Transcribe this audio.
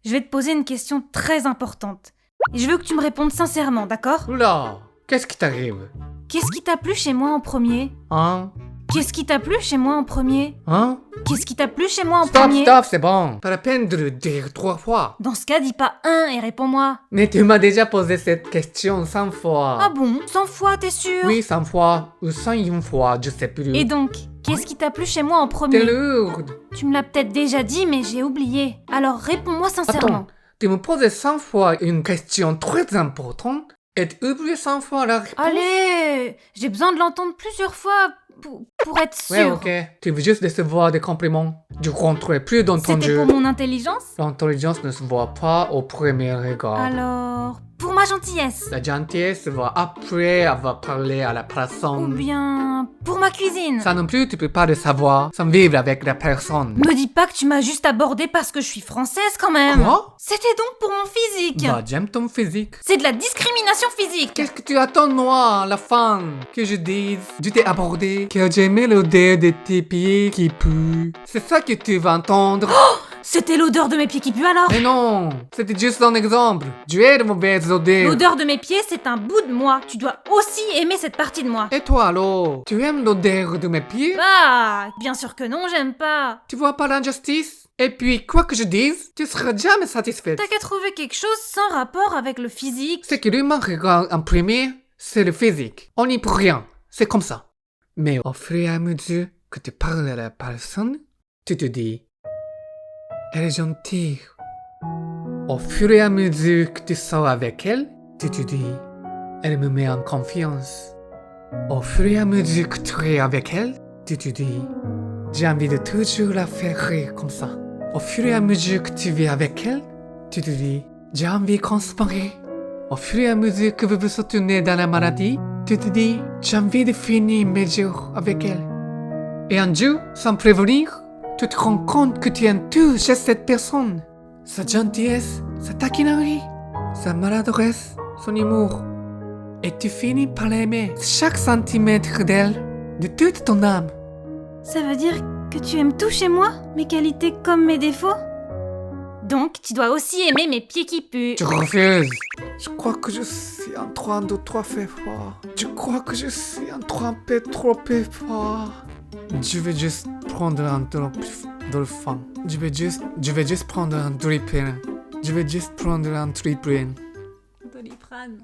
Je vais te poser une question très importante. Et je veux que tu me répondes sincèrement, d'accord? Oula, qu'est-ce qui t'arrive? Qu'est-ce qui t'a plu chez moi en premier? Hein? Qu'est-ce qui t'a plu chez moi en premier? Hein? Qu'est-ce qui t'a plu chez moi en Stop, premier? stop, c'est bon. Pas la peine de le dire 3 fois. Dans ce cas, dis pas un et réponds-moi. Mais tu m'as déjà posé cette question 100 fois. Ah bon? 100 fois, t'es sûr? Oui, 100 fois ou 101 fois, je sais plus. Et donc, qu'est-ce qui t'a plu chez moi en T'es premier? lourde. Tu me l'as peut-être déjà dit, mais j'ai oublié. Alors réponds-moi sincèrement. Attends, tu me poses 100 fois une question très importante et tu oublies 100 fois la réponse. Allez, j'ai besoin de l'entendre plusieurs fois pour être sûr. Ouais, ok. Tu veux juste recevoir des compliments. Je rentrerai plus dans ton C'était jeu. pour mon intelligence? L'intelligence ne se voit pas au premier regard. Alors, pour ma gentillesse? La gentillesse se voit après avoir parlé à la Ou personne. bien pour ma cuisine? Ça non plus, tu peux pas le savoir sans vivre avec la personne. Me dis pas que tu m'as juste abordé parce que je suis française quand même. Quoi? C'était donc pour mon physique. Bah, j'aime ton physique. C'est de la discrimination physique. Qu'est-ce que tu attends de moi, la femme? Que je dise, je t'ai abordé, que j'aimais l'odeur de tes pieds qui puent. C'est ça que tu vas entendre. C'était l'odeur de mes pieds qui pue alors? Mais non, c'était juste un exemple. Tu es de mauvaise odeur. L'odeur de mes pieds, c'est un bout de moi. Tu dois aussi aimer cette partie de moi. Et toi alors? Tu aimes l'odeur de mes pieds? Ah, bien sûr que non, j'aime pas. Tu vois pas l'injustice? Et puis, quoi que je dise, tu seras jamais satisfaite. T'as qu'à trouver quelque chose sans rapport avec le physique. Ce que l'humain regarde en premier, c'est le physique. On n'y peut rien. C'est comme ça. Mais au fur et à mesure que tu parles à la personne, tu te dis, elle est gentille. Au fur et à mesure que tu sors avec elle, tu te dis, elle me met en confiance. Au fur et à mesure que tu es avec elle, tu te dis, j'ai envie de toujours la faire rire comme ça. Au fur et à mesure que tu vis avec elle, tu te dis, j'ai envie qu'on se marie. Au fur et à mesure que vous vous soutenez dans la maladie, tu te dis, j'ai envie de finir mes jours avec elle. Et un jour, sans prévenir, tu te rends compte que tu aimes tout chez cette personne. Sa gentillesse, sa taquinerie, sa maladresse, son humour. Et tu finis par l'aimer, chaque centimètre d'elle, de toute ton âme. Ça veut dire que tu aimes tout chez moi? Mes qualités comme mes défauts? Donc, tu dois aussi aimer mes pieds qui puent. Je refuse. Je crois que je suis en train de trop faire fort. Je crois que je suis en train de trop faire fort. Je vais juste prendre un dolphin. Je vais juste prendre un Doliprane. Je vais juste prendre un Doliprane. Doliprane.